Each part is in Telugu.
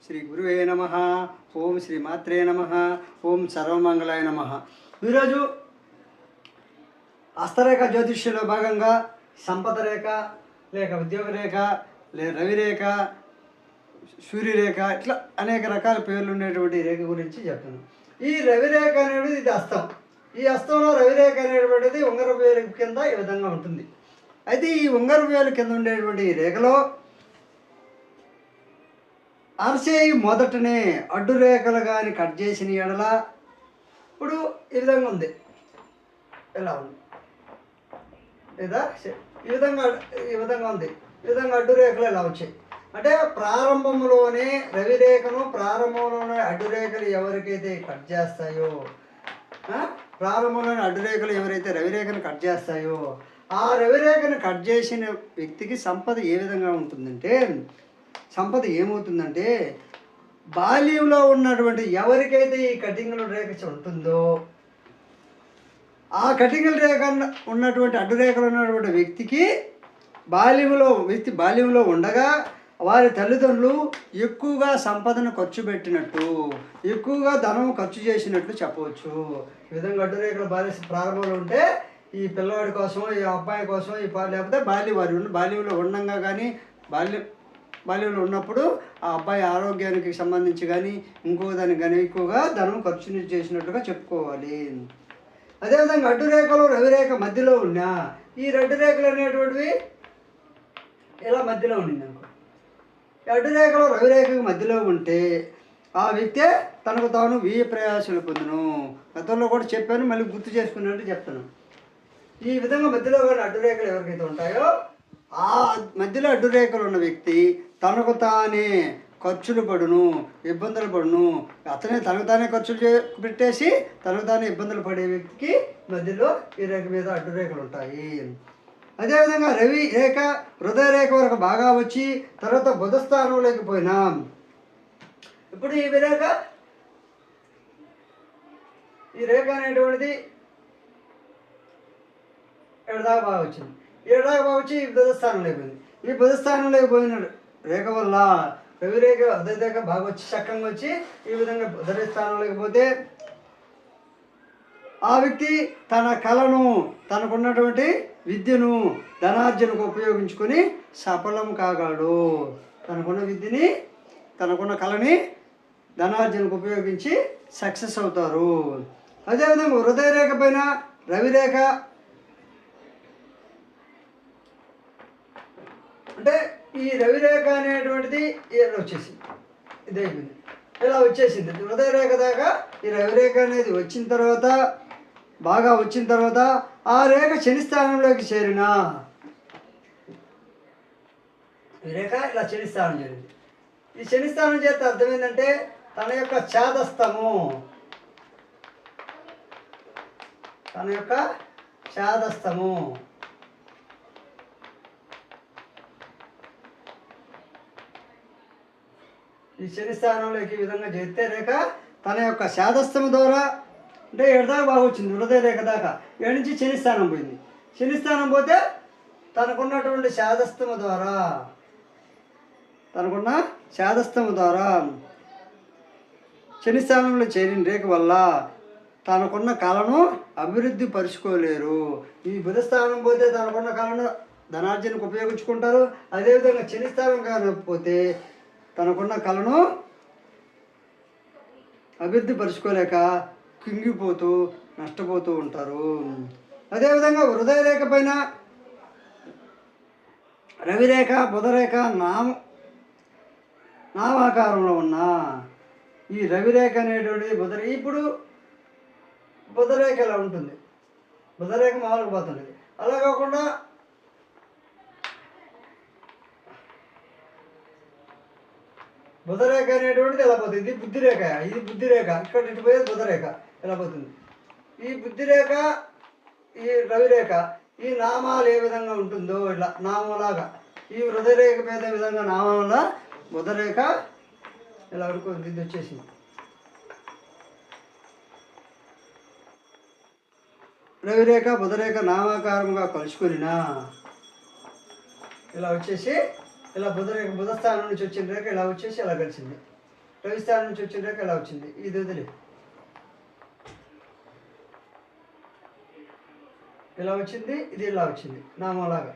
శ్రీ గురువే నమ. ఓం శ్రీ మాత్రే నమ. ఓం సర్వమంగళాయ నమ. ఈరోజు హస్తరేఖ జ్యోతిష్యంలో భాగంగా సంపద రేఖ లేక ఉద్యోగ రేఖ లేక రవిరేఖ సూర్యరేఖ ఇట్లా అనేక రకాల పేర్లు ఉండేటువంటి రేఖ గురించి చెప్తాను. ఈ రవిరేఖ అనేది ఇది హస్తం. ఈ హస్తంలో రవిరేఖ అనేటువంటిది ఉంగరపు వేలు కింద ఈ విధంగా ఉంటుంది. అయితే ఈ ఉంగరపు వేలు కింద ఉండేటువంటి ఈ రేఖలో అరచేయి మొదటనే అడ్డు రేఖలు కానీ కట్ చేసిన ఎడల ఇప్పుడు ఈ విధంగా ఉంది, ఎలా ఉంది లేదా ఈ విధంగా ఉంది. ఈ విధంగా అడ్డు రేఖలు ఎలా వచ్చాయి అంటే ప్రారంభంలోనే రవిరేఖను ప్రారంభంలోనే అడ్డురేఖలు ఎవరికైతే కట్ చేస్తాయో, ప్రారంభంలోనే అడ్డురేఖలు ఎవరైతే రవిరేఖను కట్ చేస్తాయో ఆ రవిరేఖను కట్ చేసిన వ్యక్తికి సంపద ఏ విధంగా ఉంటుందంటే, సంపద ఏమవుతుందంటే బాల్యంలో ఉన్నటువంటి ఎవరికైతే ఈ కటింగుల రేఖ ఉంటుందో ఆ కటింగుల రేఖ ఉన్నటువంటి అడ్డురేఖలు ఉన్నటువంటి వ్యక్తికి బాల్యంలో ఉండగా వారి తల్లిదండ్రులు ఎక్కువగా సంపదను ఖర్చు పెట్టినట్టు, ఎక్కువగా ధనం ఖర్చు చేసినట్లు చెప్పవచ్చు. ఈ విధంగా అడ్డురేఖలు ప్రారంభంలో ఉంటే ఈ పిల్లవాడి కోసం, ఈ అబ్బాయి కోసం, లేకపోతే బాల్యంలో ఉండగా కానీ బాల్యంలో ఉన్నప్పుడు ఆ అబ్బాయి ఆరోగ్యానికి సంబంధించి కానీ ఇంకో దానికి కానీ ఎక్కువగా ధనం ఖర్చు చేసినట్టుగా చెప్పుకోవాలి. అదేవిధంగా అడ్డురేఖలు రవిరేఖ మధ్యలో ఉన్నా ఈ రెడ్డు రేఖలు అనేటువంటివి ఇలా మధ్యలో ఉండింది అనుకో, అడ్డురేఖలు రవిరేఖకు మధ్యలో ఉంటే ఆ వ్యక్తే తనకు తాను వ్యయ ప్రయాసాలు పొందును. గతంలో కూడా చెప్పాను, మళ్ళీ గుర్తు చేసుకున్నట్టు చెప్తాను. ఈ విధంగా మధ్యలో కానీ అడ్డురేఖలు ఎవరికైతే ఉంటాయో ఆ మధ్యలో అడ్డురేఖలు ఉన్న వ్యక్తి తనకు తానే ఖర్చులు పడును, ఇబ్బందులు పడును. తనకు తానే ఖర్చులు పెట్టేసి తనకు తానే ఇబ్బందులు పడే వ్యక్తికి మధ్యలో ఈ రేఖ మీద అడ్డురేఖలు ఉంటాయి. అదేవిధంగా రవి రేఖ హృదయ రేఖ వరకు బాగా వచ్చి తర్వాత బుధ స్థానంలోకి పోయినాం. ఇప్పుడు ఈ రేఖ అనేటువంటిది ఏడాదాకా బాగా వచ్చింది. ఏడాదాకా బాగా వచ్చి ఈ బుధ స్థానంలోకి పోయింది. ఈ బుధ స్థానంలోకి పోయిన రేఖ వల్ల రవిరేఖ హృదయ రేఖ బాగా వచ్చి చక్కంగా వచ్చి ఈ విధంగా బుధ స్థానంలోకి పోతే ఆ వ్యక్తి తన కళను, తనకున్నటువంటి విద్యను ధనార్జనకు ఉపయోగించుకొని సఫలం కాగలడు. తనకున్న విద్యని, తనకున్న కళని ధనార్జనకు ఉపయోగించి సక్సెస్ అవుతారు. అదేవిధంగా హృదయ రేఖ పైన రవిరేఖ అంటే ఈ రవిరేఖ అనేటువంటిది ఇలా వచ్చేసింది, ఇదైపోయింది, ఇలా వచ్చేసింది హృదయ రేఖ దాకా. ఈ రవిరేఖ అనేది వచ్చిన తర్వాత, బాగా వచ్చిన తర్వాత ఆ రేఖ శని స్థానంలోకి చేరిన ఈ రేఖ ఇలా శని స్థానం చేరింది. ఈ శని స్థానం చేస్తే అర్థం ఏంటంటే తన యొక్క చాదస్తము, ఈ శని స్థానంలోకి ఈ విధంగా చేస్తే రేఖ తన యొక్క శాదస్తము ద్వారా అంటే ఎడదాకా బాగా వచ్చింది హృదయ రేఖ దాకా. ఏడు నుంచి శని స్థానం పోయింది. శని స్థానం పోతే తనకున్న శాదస్తము ద్వారా శని స్థానంలో చేరిన రేఖ వల్ల తనకున్న కళను అభివృద్ధి పరుచుకోలేరు. ఈ బుధ స్థానం పోతే తనకున్న కళను ధనార్జనకు ఉపయోగించుకుంటారు. అదేవిధంగా శని స్థానం కాకపోతే తనకున్న కళను అభివృద్ధి పరుచుకోలేక కుంగిపోతూ నష్టపోతూ ఉంటారు. అదేవిధంగా హృదయ రేఖ పైన రవిరేఖ బుధరేఖ నామాకారంలో ఉన్న ఈ రవిరేఖ అనేటువంటిది ఇప్పుడు బుధరేఖ ఇలా ఉంటుంది, బుధరేఖ మామూలుగా పోతుంది. అలా కాకుండా బుధరేఖ అనేటువంటిది ఎలా పోతుంది, ఇది బుద్ధిరేఖ, ఇక్కడ ఇటు పోయేది బుధరేఖ ఎలా పోతుంది. ఈ బుద్ధిరేఖ, ఈ రవిరేఖ, ఈ నామాలు ఏ విధంగా ఉంటుందో ఇలా నామంలాగా ఈ హృదయరేఖ మీద విధంగా నామంలా బుధరేఖ ఇలా అనుకోండి, ఇది వచ్చేసింది. రవిరేఖ బుధరేఖ నామాకారంగా కలుసుకునినా ఇలా వచ్చేసి ఇలా బుధ స్థానం నుంచి వచ్చిన రేఖ ఇలా వచ్చేసి ఇలా కలిసింది. రవి స్థానం నుంచి వచ్చిన రేఖ ఇలా వచ్చింది, ఇది వదిలి ఇలా వచ్చింది, ఇది ఇలా వచ్చింది నామంలాగా.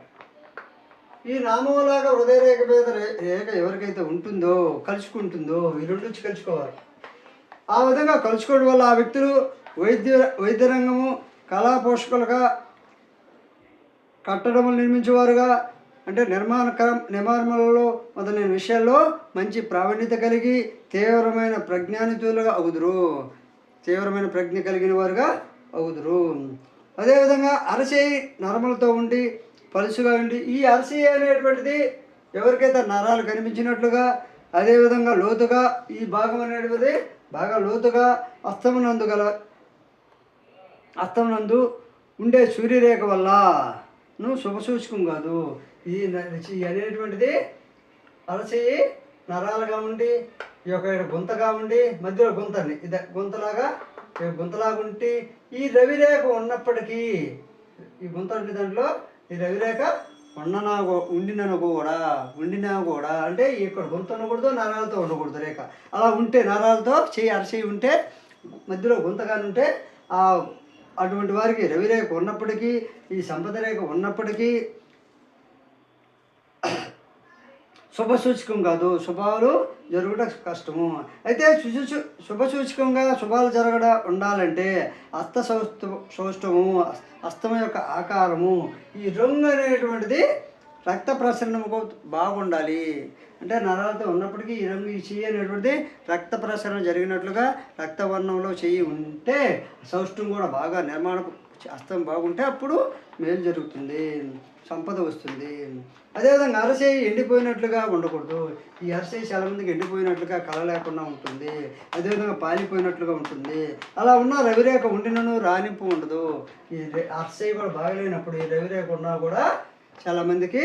ఈ నామంలాగా హృదయ రేఖ మీద రేఖ ఎవరికైతే ఉంటుందో కలుసుకుంటుందో ఈ రెండు నుంచి కలుసుకోవాలి. ఆ విధంగా కలుసుకోవడం వల్ల ఆ వ్యక్తులు వైద్య రంగము కళా పోషకులుగా, కట్టడములు నిర్మించేవారుగా, అంటే నిర్మాణాలలో మొదలైన విషయాల్లో మంచి ప్రావీణ్యత కలిగి తీవ్రమైన ప్రజ్ఞానితులుగా అవుదురు, తీవ్రమైన ప్రజ్ఞ కలిగిన వారుగా అవుదురు. అదేవిధంగా అరచేయి నరములతో ఉండి పలుసుగా ఉండి, ఈ అరచేయి అనేటువంటిది ఎవరికైతే నరాలు కనిపించినట్లుగా, అదేవిధంగా లోతుగా ఈ భాగం అనేటువంటిది బాగా లోతుగా అస్తమనందు ఉండే సూర్యరేఖ వల్ల శుభసూచకం కాదు. ఈ అనేటువంటిది అరచేయి నరాలుగా ఉండి ఈ యొక్క గుంతగా ఉండి మధ్యలో గుంతని ఇది గుంతలాగా ఉండి ఈ రవిరేఖ ఉన్నప్పటికీ ఈ గుంత ఉండే దాంట్లో ఈ రవిరేఖ ఉండినా కూడా అంటే ఇక్కడ గుంత ఉండకూడదు, నరాలతో ఉండకూడదు రేఖ. అలా ఉంటే నరాలతో అరచేయి ఉంటే మధ్యలో గుంతగానే ఉంటే అటువంటి వారికి రవిరేఖ ఉన్నప్పటికీ ఈ సంపద రేఖ ఉన్నప్పటికీ శుభసూచకం కాదు, శుభాలు జరుగుట కష్టము. అయితే శుభసూచకంగా శుభాలు ఉండాలంటే సౌష్టము అస్తమ యొక్క ఆకారము ఈ రంగు అనేటువంటిది రక్త ప్రసరణకు బాగుండాలి. అంటే నరాలతో ఉన్నప్పటికీ ఈ రంగు ఈ చెయ్యి అనేటువంటిది రక్త ప్రసరణ జరిగినట్లుగా రక్తవర్ణంలో చెయ్యి ఉంటే సౌష్టం కూడా బాగా నిర్మాణం అస్తం బాగుంటే అప్పుడు మేలు జరుగుతుంది, సంపద వస్తుంది. అదేవిధంగా అరచేయి ఎండిపోయినట్లుగా ఉండకూడదు. ఈ అరచేయి చాలా మందికి ఎండిపోయినట్లుగా కళ లేకుండా ఉంటుంది, అదేవిధంగా పాలిపోయినట్లుగా ఉంటుంది. అలా ఉన్న రవిరేఖ ఉండినను రాణింపు ఉండదు. ఈ అరచేయి కూడా బాగలేనప్పుడు ఈ రవిరేఖ ఉన్నా కూడా చాలామందికి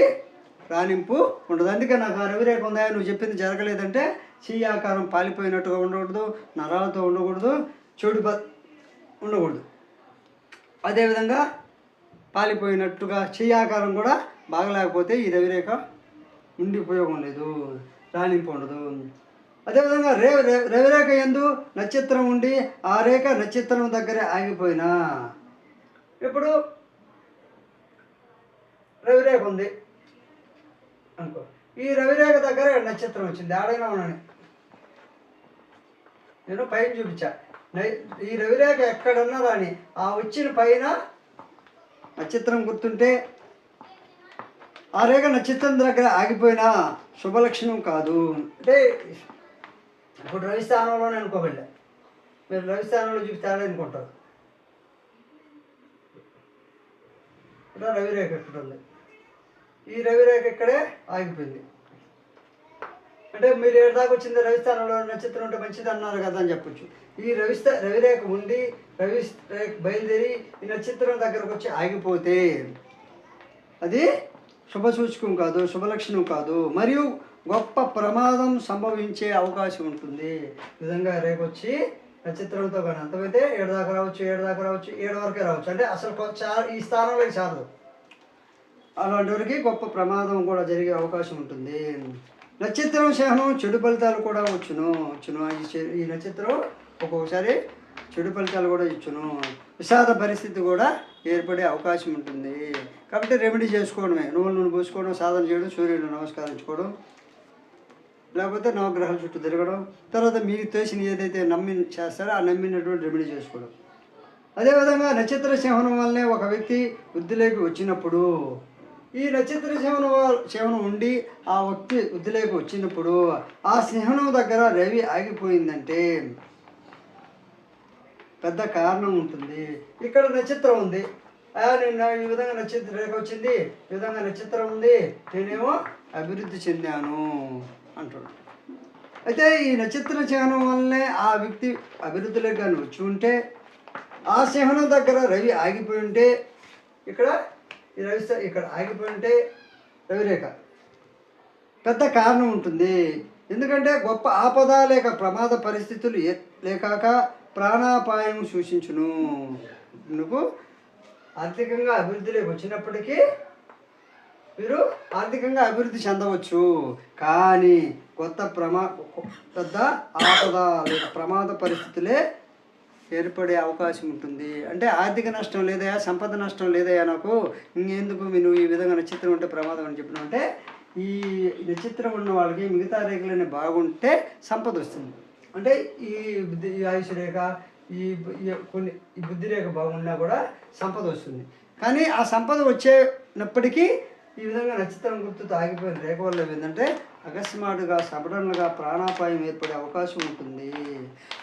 రాణింపు ఉండదు. అందుకే నాకు ఆ రవిరేఖ ఉందా నువ్వు చెప్పింది జరగలేదంటే చెయ్యి ఆకారం పాలిపోయినట్టుగా ఉండకూడదు, నరాలతో ఉండకూడదు, చెడు ఉండకూడదు. అదేవిధంగా పాలిపోయినట్టుగా చెయ్యి ఆకారం కూడా బాగలేకపోతే ఈ రవిరేఖ ఉండి ఉపయోగం లేదు, రాణింపు ఉండదు. అదేవిధంగా రవిరేఖ యందు నక్షత్రం ఉండి ఆ రేఖ నక్షత్రం దగ్గరే ఆగిపోయినా, ఇప్పుడు రవిరేఖ ఉంది అనుకో, ఈ రవిరేఖ దగ్గర నక్షత్రం వచ్చింది, ఆడైనా ఉన్నాను నేను పైన చూపించా. ఈ రవిరేఖ ఎక్కడన్నా రాని ఆ వచ్చిన పైన నక్షత్రం గుర్తుంటే ఆ రేఖ నక్షత్రం దగ్గర ఆగిపోయినా శుభలక్షణం కాదు. అంటే ఇప్పుడు రవిస్థానంలోనే అనుకోబడ్డా, మీరు రవిస్థానంలో చూపిస్తారని అనుకుంటారు. ఇక్కడ రవిరేఖ ఎక్కడ ఉంది, ఈ రవిరేఖ ఇక్కడే ఆగిపోయింది. అంటే మీరు ఏడాదాకా వచ్చింది రవిస్థానంలో నక్షత్రం ఉంటే మంచిది అన్నారు కదా అని చెప్పొచ్చు. ఈ రవిరేఖ ఉండి రవిరేఖ బయలుదేరి ఈ నక్షత్రం దగ్గరకు వచ్చి ఆగిపోతే అది శుభసూచకం కాదు, శుభలక్షణం కాదు, మరియు గొప్ప ప్రమాదం సంభవించే అవకాశం ఉంటుంది. ఈ విధంగా రేఖ వచ్చి నక్షత్రంతో కానీ అంతమైతే 7 దాకా రావచ్చు, 7 వరకే రావచ్చు. అంటే అసలు ఈ స్థానంలోకి చాలదు. అలాంటి వరకు గొప్ప ప్రమాదం కూడా జరిగే అవకాశం ఉంటుంది. నక్షత్రం శహనం చెడు ఫలితాలు కూడా వచ్చును. ఈ నక్షత్రం ఒక్కొక్కసారి చెడు ఫలితాలు కూడా ఇచ్చును, విషాద పరిస్థితి కూడా ఏర్పడే అవకాశం ఉంటుంది. కాబట్టి రెమెడీ చేసుకోవడమే, నూనె పూసుకోవడం, సాధన చేయడం, సూర్యుడు నమస్కరించుకోవడం, లేకపోతే నవగ్రహాల చుట్టూ తిరగడం, తర్వాత మీకు తెలిసిన ఏదైతే చేస్తారో ఆ నమ్మినటువంటి రెమెడీ చేసుకోవడం. అదేవిధంగా నక్షత్ర శహనం వల్లనే ఒక వ్యక్తి వృద్ధిలోకి వచ్చినప్పుడు, ఈ నక్షత్ర శహనం ఉండి ఆ వ్యక్తి వృద్ధిలోకి వచ్చినప్పుడు ఆ శహనం దగ్గర రవి ఆగిపోయిందంటే పెద్ద కారణం ఉంటుంది. ఇక్కడ నక్షత్రం ఉంది, నేను ఈ విధంగా నక్షత్ర రేఖ వచ్చింది, ఈ విధంగా నక్షత్రం ఉంది, నేనేమో అభివృద్ధి చెందాను అంటున్నాను. అయితే ఈ నక్షత్ర శహనం వల్లనే ఆ వ్యక్తి అభివృద్ధిలోకి కానీ వచ్చి ఉంటే, ఆ శహనం దగ్గర రవి ఆగిపోయి ఉంటే, ఇక్కడ ఈ రవి ఇక్కడ ఆగిపోయి ఉంటే రవిరేఖ పెద్ద కారణం ఉంటుంది. ఎందుకంటే గొప్ప ఆపద లేక ప్రమాద పరిస్థితులు లేకాక ప్రాణాపాయం సూచించును. నువ్వు ఆర్థికంగా అభివృద్ధిలోకి వచ్చినప్పటికీ మీరు ఆర్థికంగా అభివృద్ధి చెందవచ్చు. కానీ పెద్ద ఆపద లేదా ప్రమాద పరిస్థితులే ఏర్పడే అవకాశం ఉంటుంది. అంటే ఆర్థిక నష్టం లేదయా, సంపద నష్టం లేదయా, నాకు ఇంకెందుకు నువ్వు ఈ విధంగా నక్షత్రం ఉంటే ప్రమాదం అని చెప్పినావు అంటే, ఈ నక్షత్రం ఉన్న వాళ్ళకి మిగతా రేఖలన్నీ బాగుంటే సంపద వస్తుంది. అంటే ఈ ఆయుష్ రేఖ, ఈ బుద్ధి రేఖ బాగున్నా కూడా సంపద వస్తుంది. కానీ ఆ సంపద వచ్చేటప్పటికీ ఈ విధంగా నక్షత్రం గుర్తుతో ఆగిపోయిన రేఖ వల్ల ఏంటంటే అకస్మాత్తుగా సడన్గా ప్రాణాపాయం ఏర్పడే అవకాశం ఉంటుంది.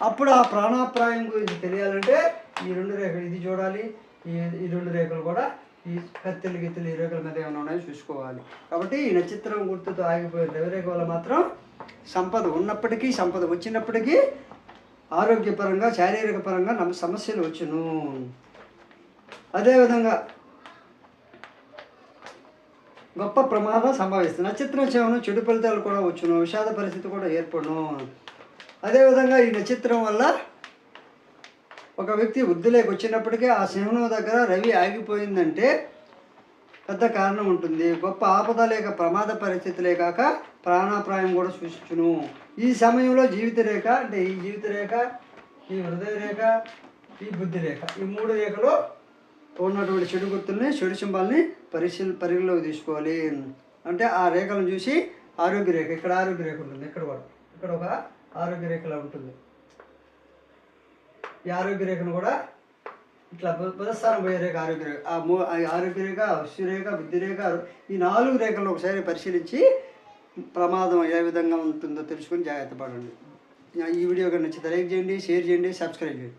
అప్పుడు ఆ ప్రాణాపాయం గురించి తెలియాలంటే ఈ 2 రేఖలు ఇది చూడాలి. ఈ 2 రేఖలు కూడా ఈ కత్తెలు గిత్తెలు ఈ రేఖల మీద ఏమైనా ఉన్నాయో చూసుకోవాలి. కాబట్టి ఈ నక్షత్రం గుర్తుతో ఆగిపోయిన రవిరేఖ వల్ల మాత్రం సంపద ఉన్నప్పటికీ, సంపద వచ్చినప్పటికీ ఆరోగ్యపరంగా, శారీరక పరంగా సమస్యలు వచ్చును. అదేవిధంగా గొప్ప ప్రమాదం సంభవిస్తుంది. నక్షత్రం చేవను చెడు ఫలితాలు కూడా వచ్చును, విషాద పరిస్థితి కూడా ఏర్పడును. అదేవిధంగా ఈ నక్షత్రం వల్ల ఒక వ్యక్తి వృద్ధిలోకి వచ్చినప్పటికీ ఆ సింహం దగ్గర రవి ఆగిపోయిందంటే పెద్ద కారణం ఉంటుంది. గొప్ప ఆపద లేక ప్రమాద పరిస్థితులే కాక ప్రాణాపాయం కూడా సూచించును. ఈ సమయంలో జీవిత రేఖ అంటే ఈ జీవిత రేఖ, ఈ హృదయ రేఖ, ఈ బుద్ధి రేఖ, ఈ 3 రేఖలు ఉన్నటువంటి చెడు గుర్తుల్ని, చెడు సింబాల్ని పరిగణలోకి తీసుకోవాలి. అంటే ఆ రేఖలను చూసి ఆరోగ్య రేఖ, ఇక్కడ ఆరోగ్య రేఖ ఉంటుంది, ఇక్కడ ఒక ఆరోగ్య రేఖలా ఉంటుంది. ఈ ఆరోగ్య రేఖను కూడా ఇట్లా బుధస్థానం పోయే రేఖ ఆరోగ్య రేఖ, ఆరోగ్య రేఖ, రేఖ, బుద్ధి రేఖ, ఈ 4 రేఖలను ఒకసారి పరిశీలించి ప్రమాదం ఏ విధంగా ఉంటుందో తెలుసుకొని జాగ్రత్త పడండి. ఈ వీడియో కనుక నచ్చితే లైక్ చేయండి, షేర్ చేయండి, సబ్స్క్రైబ్ చేయండి.